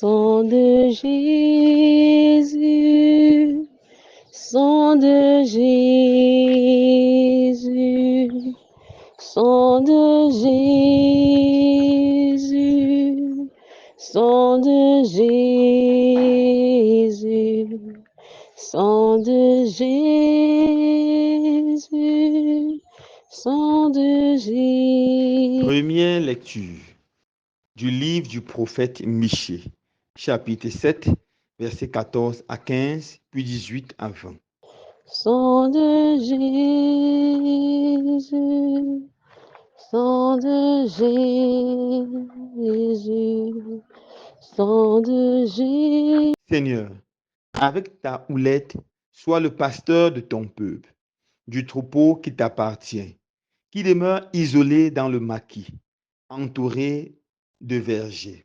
Sang de Jésus, sang de Jésus, sang de Jésus, sang de Jésus, sang de Jésus, sang de Jésus. Première lecture du livre du prophète Michée, chapitre 7, versets 14 à 15, puis 18 à 20. Sang de Jésus, sang de Jésus, sang de Jésus. Seigneur, avec ta houlette, sois le pasteur de ton peuple, du troupeau qui t'appartient, qui demeure isolé dans le maquis, entouré de vergers,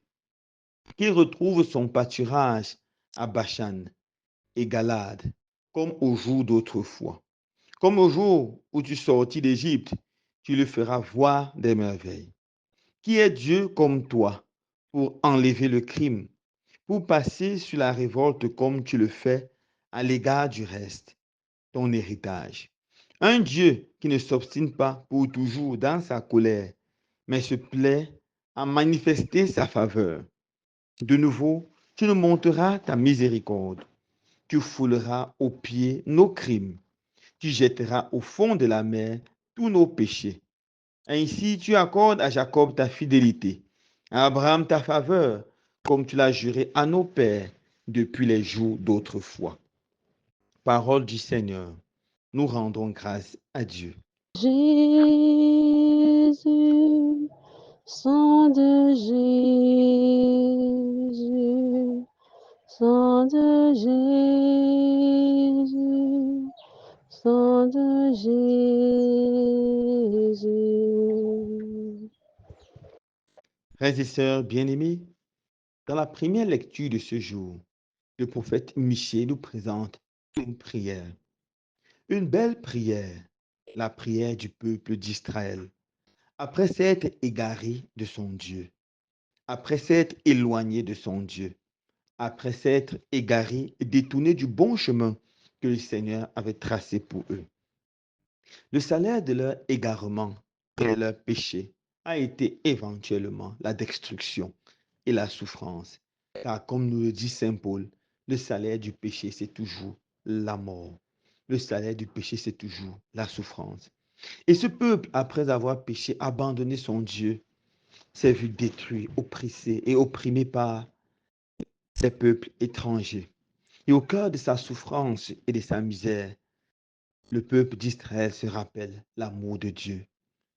qu'il retrouve son pâturage à Bachan et Galade, comme au jour d'autrefois. Comme au jour où tu sortis d'Égypte, tu le feras voir des merveilles. Qui est Dieu comme toi pour enlever le crime, pour passer sur la révolte comme tu le fais à l'égard du reste, ton héritage? Un Dieu qui ne s'obstine pas pour toujours dans sa colère, mais se plaît à manifester sa faveur. De nouveau, tu nous montreras ta miséricorde. Tu fouleras aux pieds nos crimes. Tu jetteras au fond de la mer tous nos péchés. Ainsi, tu accordes à Jacob ta fidélité, à Abraham ta faveur, comme tu l'as juré à nos pères depuis les jours d'autrefois. Parole du Seigneur, nous rendons grâce à Dieu. Jésus, sang de Jésus, sang de Jésus, sang de Jésus. Frères et sœurs bien-aimés, dans la première lecture de ce jour, le prophète Michée nous présente une prière. Une belle prière, la prière du peuple d'Israël, après s'être égaré de son Dieu, après s'être éloigné de son Dieu, après s'être égaré et détourné du bon chemin que le Seigneur avait tracé pour eux. Le salaire de leur égarement et de leur péché a été éventuellement la destruction et la souffrance. Car comme nous le dit Saint Paul, le salaire du péché, c'est toujours la mort. Le salaire du péché, c'est toujours la souffrance. Et ce peuple, après avoir péché, abandonné son Dieu, s'est vu détruit, oppressé et opprimé par des peuples étrangers. Et au cœur de sa souffrance et de sa misère, le peuple d'Israël se rappelle l'amour de Dieu,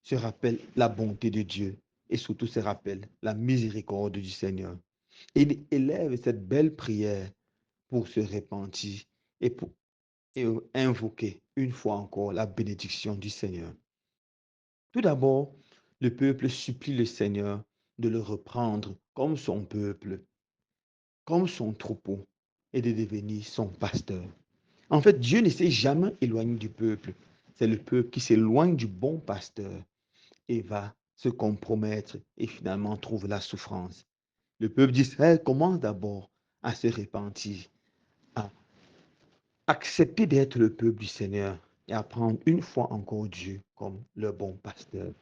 se rappelle la bonté de Dieu et surtout se rappelle la miséricorde du Seigneur. Et il élève cette belle prière pour se repentir et pour invoquer une fois encore la bénédiction du Seigneur. Tout d'abord, le peuple supplie le Seigneur de le reprendre comme son peuple, comme son troupeau, et de devenir son pasteur. En fait, Dieu ne s'est jamais éloigné du peuple. C'est le peuple qui s'éloigne du bon pasteur et va se compromettre et finalement trouve la souffrance. Le peuple d'Israël commence d'abord à se repentir, à accepter d'être le peuple du Seigneur et à prendre une fois encore Dieu comme le bon pasteur.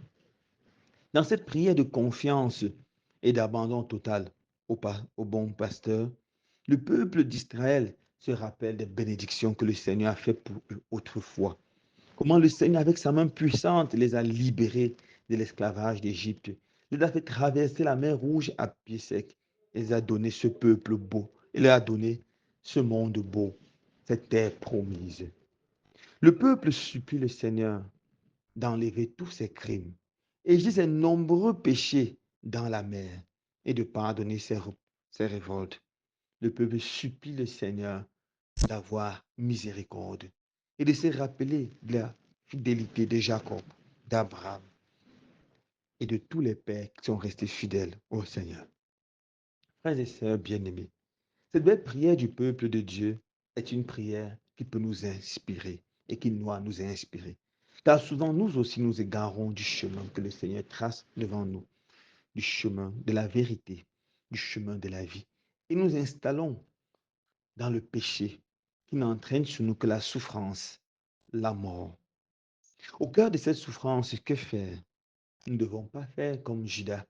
Dans cette prière de confiance et d'abandon total au bon pasteur, le peuple d'Israël se rappelle des bénédictions que le Seigneur a fait pour eux autrefois. Comment le Seigneur, avec sa main puissante, les a libérés de l'esclavage d'Égypte. Il les a fait traverser la mer Rouge à pied sec. Il les a donné ce peuple beau. Il leur a donné ce monde beau, cette terre promise. Le peuple supplie le Seigneur d'enlever tous ses crimes et ses nombreux péchés dans la mer et de pardonner ses révoltes. Le peuple supplie le Seigneur d'avoir miséricorde et de se rappeler de la fidélité de Jacob, d'Abraham et de tous les pères qui sont restés fidèles au Seigneur. Frères et sœurs bien-aimés, cette belle prière du peuple de Dieu est une prière qui peut nous inspirer et qui doit nous inspirer. Car souvent, nous aussi, nous égarons du chemin que le Seigneur trace devant nous, du chemin de la vérité, du chemin de la vie. et nous installons dans le péché qui n'entraîne sur nous que la souffrance, la mort. Au cœur de cette souffrance, que faire? Nous ne devons pas faire comme Judas,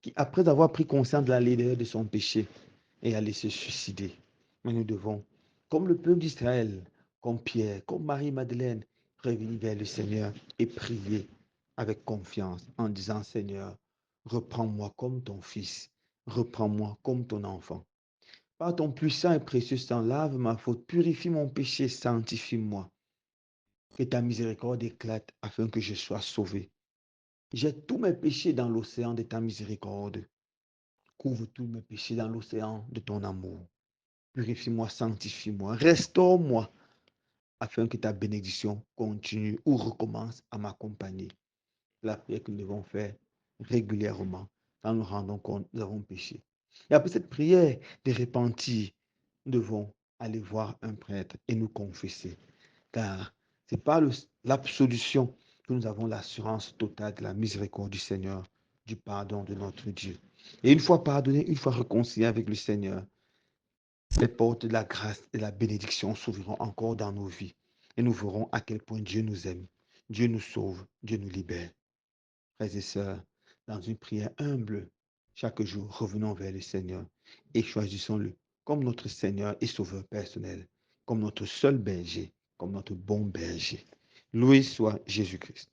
qui, après avoir pris conscience de la laideur de son péché, est allé se suicider. Mais nous devons, comme le peuple d'Israël, comme Pierre, comme Marie-Madeleine, revenir vers le Seigneur et prier avec confiance en disant, Seigneur, reprends-moi comme ton fils, reprends-moi comme ton enfant. Par ton puissant et précieux sang, lave ma faute, purifie mon péché, sanctifie-moi. Que ta miséricorde éclate afin que je sois sauvé. Jette tous mes péchés dans l'océan de ta miséricorde. Couvre tous mes péchés dans l'océan de ton amour. Purifie-moi, sanctifie-moi, restaure-moi, afin que ta bénédiction continue ou recommence à m'accompagner. La prière que nous devons faire régulièrement quand nous rendons compte que nous avons péché. Et après cette prière de repentir, nous devons aller voir un prêtre et nous confesser. Car c'est par l'absolution que nous avons l'assurance totale de la miséricorde du Seigneur, du pardon de notre Dieu. Et une fois pardonné, une fois réconcilié avec le Seigneur, les portes de la grâce et de la bénédiction s'ouvriront encore dans nos vies. Et nous verrons à quel point Dieu nous aime, Dieu nous sauve, Dieu nous libère. Frères et sœurs, dans une prière humble, chaque jour, revenons vers le Seigneur et choisissons-le comme notre Seigneur et Sauveur personnel, comme notre seul berger, comme notre bon berger. Loué soit Jésus-Christ.